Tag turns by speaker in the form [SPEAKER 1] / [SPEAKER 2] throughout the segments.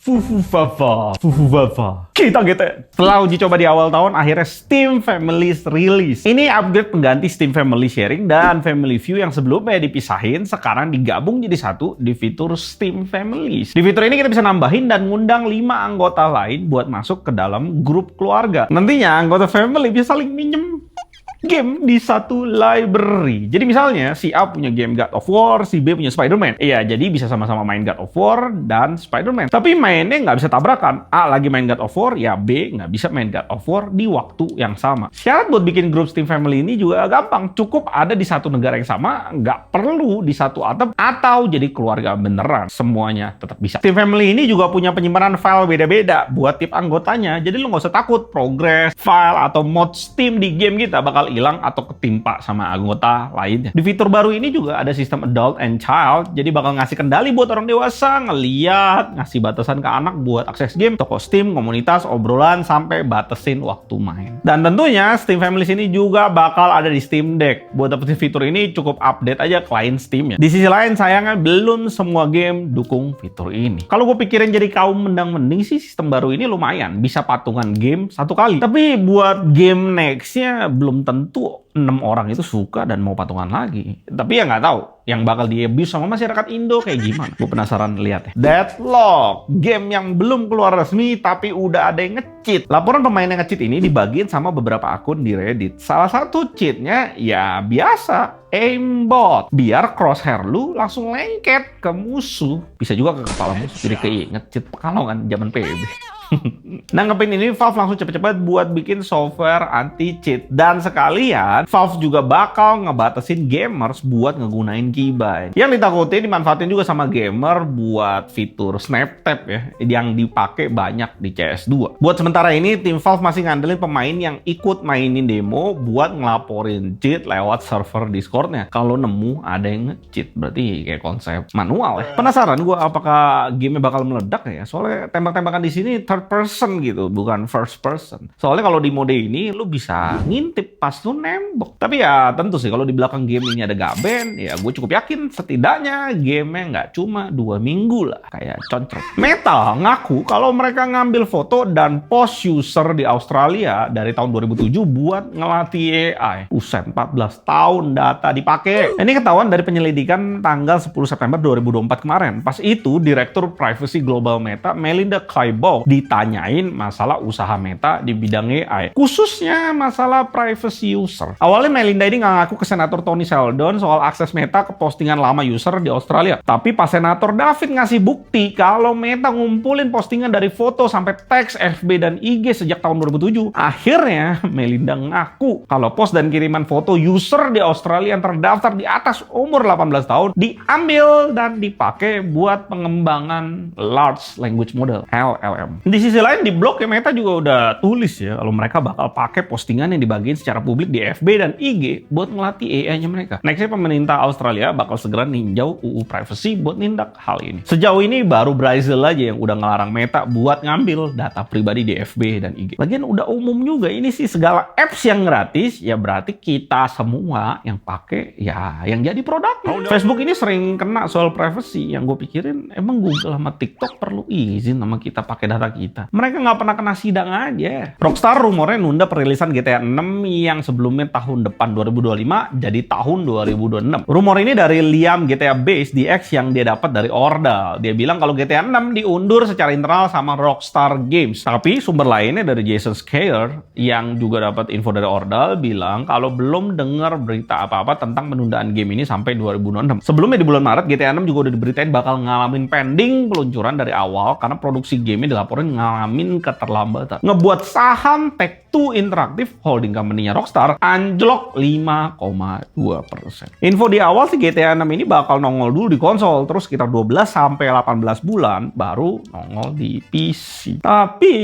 [SPEAKER 1] Fufufafa. Kita gitu. Setelah uji coba di awal tahun, akhirnya Steam Families rilis. Ini upgrade pengganti Steam Family Sharing dan Family View yang sebelumnya dipisahin, sekarang digabung jadi satu di fitur Steam Families. Di fitur ini kita bisa nambahin dan ngundang 5 anggota lain buat masuk ke dalam grup keluarga. Nantinya anggota family bisa saling minjem game di satu library. Jadi misalnya si A punya game God of War, si B punya Spider-Man. Iya, jadi bisa sama-sama main God of War dan Spider-Man. Tapi mainnya nggak bisa tabrakan. A lagi main God of War, ya B nggak bisa main God of War di waktu yang sama. Syarat buat bikin grup Steam Family ini juga gampang. Cukup ada di satu negara yang sama, nggak perlu di satu atap atau jadi keluarga beneran. Semuanya tetap bisa. Steam Family ini juga punya penyimpanan file beda-beda buat tiap anggotanya. Jadi lo nggak usah takut progres, file, atau mod Steam di game kita bakal hilang atau ketimpa sama anggota lainnya. Di fitur baru ini juga ada sistem adult and child, jadi bakal ngasih kendali buat orang dewasa ngeliat, ngasih batasan ke anak buat akses game, toko Steam, komunitas, obrolan, sampai batasin waktu main. Dan tentunya Steam Families ini juga bakal ada di Steam Deck. Buat dapetin fitur ini cukup update aja klien Steamnya. Di sisi lain sayangnya belum semua game dukung fitur ini. Kalau gue pikirin jadi kaum mendang-mending sih, sistem baru ini lumayan, bisa patungan game satu kali. Tapi buat game nextnya belum tentu 6 orang itu suka dan mau patungan lagi. Tapi ya nggak tahu yang bakal di-abuse sama masyarakat Indo kayak gimana. Gue penasaran lihat ya. Deadlock, game yang belum keluar resmi tapi udah ada yang nge-cheat. Laporan pemain yang nge-cheat ini dibagiin sama beberapa akun di Reddit. Salah satu cheatnya ya biasa, aimbot. Biar crosshair lu langsung lengket ke musuh. Bisa juga ke kepala musuh. Jadi keinget cheat Pekalongan zaman PB. Nanggepin ini, Valve langsung cepet-cepet buat bikin software anti-cheat. Dan sekalian, Valve juga bakal ngebatasin gamers buat ngegunain keybind. Yang ditakutin dimanfaatin juga sama gamer buat fitur snap tap ya, yang dipakai banyak di CS2. Buat sementara ini, tim Valve masih ngandelin pemain yang ikut mainin demo buat ngelaporin cheat lewat server Discord-nya. Kalau nemu ada yang nge-cheat, berarti kayak konsep manual ya. Penasaran gue apakah game bakal meledak ya? Soalnya tembak-tembakan di sini third person gitu, bukan first person. Soalnya kalau di mode ini lu bisa ngintip pas lu nembok. Tapi ya tentu sih kalau di belakang game ini ada Gaben, ya gue cukup yakin setidaknya gamenya nggak cuma 2 minggu lah kayak concret. Meta ngaku kalau mereka ngambil foto dan post user di Australia dari tahun 2007 buat ngelatih AI. Buset, 14 tahun data dipakai. Ini ketahuan dari penyelidikan tanggal 10 September 2024 kemarin. Pas itu Direktur Privacy Global Meta, Melinda Klaibauch, ditanyain masalah usaha Meta di bidang AI, khususnya masalah privacy user. Awalnya Melinda ini nggak ngaku ke Senator Tony Sheldon soal akses Meta ke postingan lama user di Australia. Tapi pas Senator David ngasih bukti kalau Meta ngumpulin postingan dari foto sampai teks FB dan IG sejak tahun 2007, akhirnya Melinda ngaku kalau post dan kiriman foto user di Australia yang terdaftar di atas umur 18 tahun diambil dan dipakai buat pengembangan large language model LLM. Di sisi lain di blog ya Meta juga udah tulis ya kalau mereka bakal pakai postingan yang dibagiin secara publik di FB dan IG buat ngelatih AI-nya mereka. Nextnya pemerintah Australia bakal segera ninjau UU privacy buat nindak hal ini. Sejauh ini baru Brazil aja yang udah ngelarang Meta buat ngambil data pribadi di FB dan IG. Lagian udah umum juga ini sih, segala apps yang gratis ya berarti kita semua yang pakai ya yang jadi produk. Facebook ini sering kena soal privacy. Yang gue pikirin emang Google sama TikTok perlu izin sama kita pakai data kita. Mereka nggak pernah kena sidang aja. Rockstar rumornya nunda perilisan GTA 6 yang sebelumnya tahun depan 2025 jadi tahun 2026. Rumor ini dari Liam GTA Base di X yang dia dapat dari Ordal. Dia bilang kalau GTA 6 diundur secara internal sama Rockstar Games. Tapi sumber lainnya dari Jason Schreier yang juga dapat info dari Ordal bilang kalau belum dengar berita apa-apa tentang penundaan game ini sampai 2026. Sebelumnya di bulan Maret GTA 6 juga udah diberitain bakal ngalamin pending peluncuran dari awal karena produksi gamenya dilaporin ngalamin keterlambatan. Ngebuat saham Take-Two Interactive holding company-nya Rockstar anjlok 5,2%. Info di awal sih GTA 6 ini bakal nongol dulu di konsol, terus sekitar 12 sampai 18 bulan baru nongol di PC. Tapi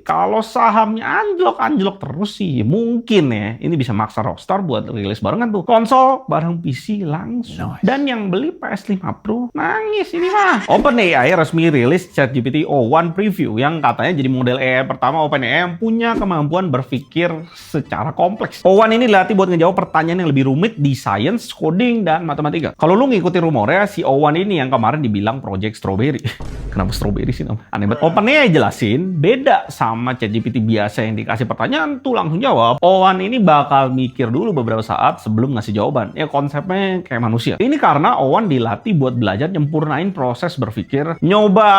[SPEAKER 1] kalau sahamnya anjlok terus sih mungkin ya ini bisa maksa Rockstar buat rilis barengan tuh konsol bareng PC langsung. Dan yang beli PS5 Pro nangis ini mah. OpenAI resmi rilis ChatGPT O1 preview yang katanya jadi model AI pertama OpenAI yang punya kemampuan berpikir secara kompleks kompleks. O1 ini dilatih buat ngejawab pertanyaan yang lebih rumit di science, coding, dan matematika. Kalau lu ngikutin rumornya, si O1 ini yang kemarin dibilang Project Strawberry. Kenapa strawberry sih? Aneh banget. OpenAI jelasin, beda sama ChatGPT biasa yang dikasih pertanyaan tuh langsung jawab. O1 ini bakal mikir dulu beberapa saat sebelum ngasih jawaban. Ya konsepnya kayak manusia. Ini karena O1 dilatih buat belajar nyempurnain proses berpikir, nyoba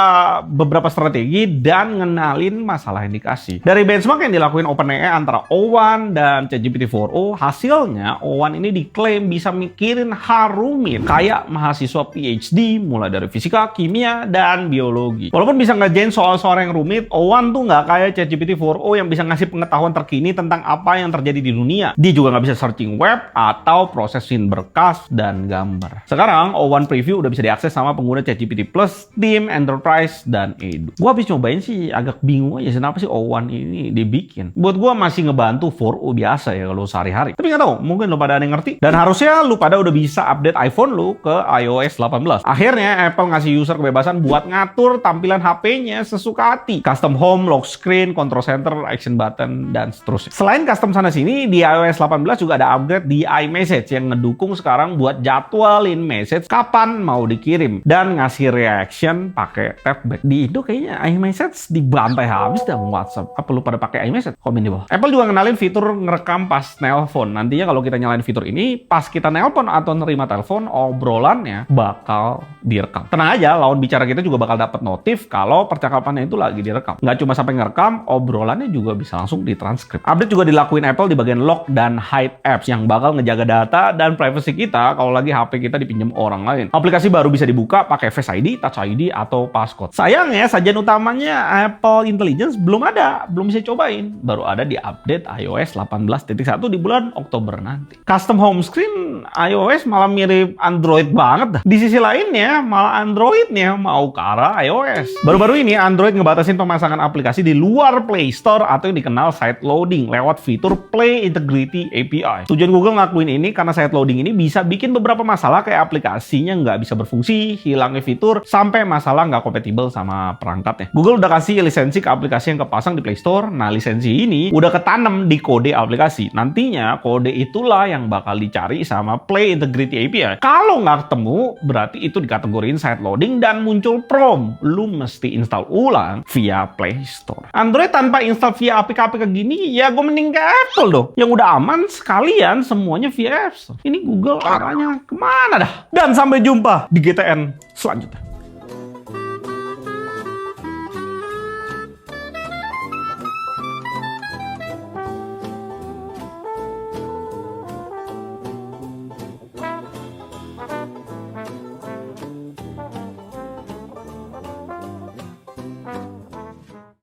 [SPEAKER 1] beberapa strategi, dan ngenalin masalah yang dikasih. Dari benchmark yang dilakuin OpenAI antara O1 dan ChatGPT 4o, hasilnya O1 ini diklaim bisa mikirin hal rumit kayak mahasiswa PhD mulai dari fisika, kimia, dan biologi. Walaupun bisa ngerjain soal-soal yang rumit, O1 tuh nggak kayak ChatGPT 4o yang bisa ngasih pengetahuan terkini tentang apa yang terjadi di dunia. Dia juga nggak bisa searching web atau prosesin berkas dan gambar. Sekarang O1 Preview udah bisa diakses sama pengguna ChatGPT Plus, Steam, Enterprise, dan Edu. Gua habis nyobain sih agak bingung aja kenapa sih O1 ini dibikin. Buat gua masih ngebantu 4o biasa ya kalau sehari-hari. Tapi nggak tahu, mungkin lo pada ada yang ngerti. Dan harusnya lu pada udah bisa update iPhone lu ke iOS 18. Akhirnya Apple ngasih user kebebasan buat ngatur tampilan HP-nya sesuka hati. Custom home, lock screen, control center, action button, dan seterusnya. Selain custom sana sini, di iOS 18 juga ada upgrade di iMessage yang ngedukung sekarang buat jadwalin message kapan mau dikirim dan ngasih reaction pakai tapback. Di Indo kayaknya iMessage dibantai habis dah WhatsApp. Apa lu pada pakai iMessage? Komen di bawah. Apple juga kenalin fitur ngerekam pas nelpon. Nantinya kalau kita nyalain fitur ini, pas kita nelpon atau nerima telepon, obrolannya bakal direkam. Tenang aja, lawan bicara kita juga bakal dapat notif kalau percakapannya itu lagi direkam. Nggak cuma sampai ngerekam, obrolannya juga bisa langsung ditranskrip. Update juga dilakuin Apple di bagian lock dan hide apps yang bakal ngejaga data dan privacy kita kalau lagi HP kita dipinjam orang lain. Aplikasi baru bisa dibuka pakai Face ID, Touch ID, atau passcode. Sayangnya, sajian utamanya Apple Intelligence belum ada, belum bisa cobain. Baru ada di update iOS 18.1 di bulan Oktober nanti. Custom home screen iOS malah mirip Android banget dah. Di sisi lainnya, malah Androidnya mau ke arah iOS. Baru-baru ini Android ngebatasin pemasangan aplikasi di luar Play Store atau yang dikenal side loading lewat fitur Play Integrity API. Tujuan Google ngakuin ini karena side loading ini bisa bikin beberapa masalah kayak aplikasinya nggak bisa berfungsi, hilangnya fitur, sampai masalah nggak kompatibel sama perangkatnya. Google udah kasih lisensi ke aplikasi yang kepasang di Play Store. Nah, lisensi ini udah ketanam di kode aplikasi. Nantinya kode itulah yang bakal dicari sama Play Integrity API. Kalau nggak ketemu, berarti itu dikategoriin side loading dan muncul prom. Lu mesti install ulang via Play Store. Android tanpa install via APK-APK gini, ya gue mending ke Apple dong. Yang udah aman sekalian semuanya via App Store. Ini Google arahnya kemana dah? Dan sampai jumpa di GTN selanjutnya.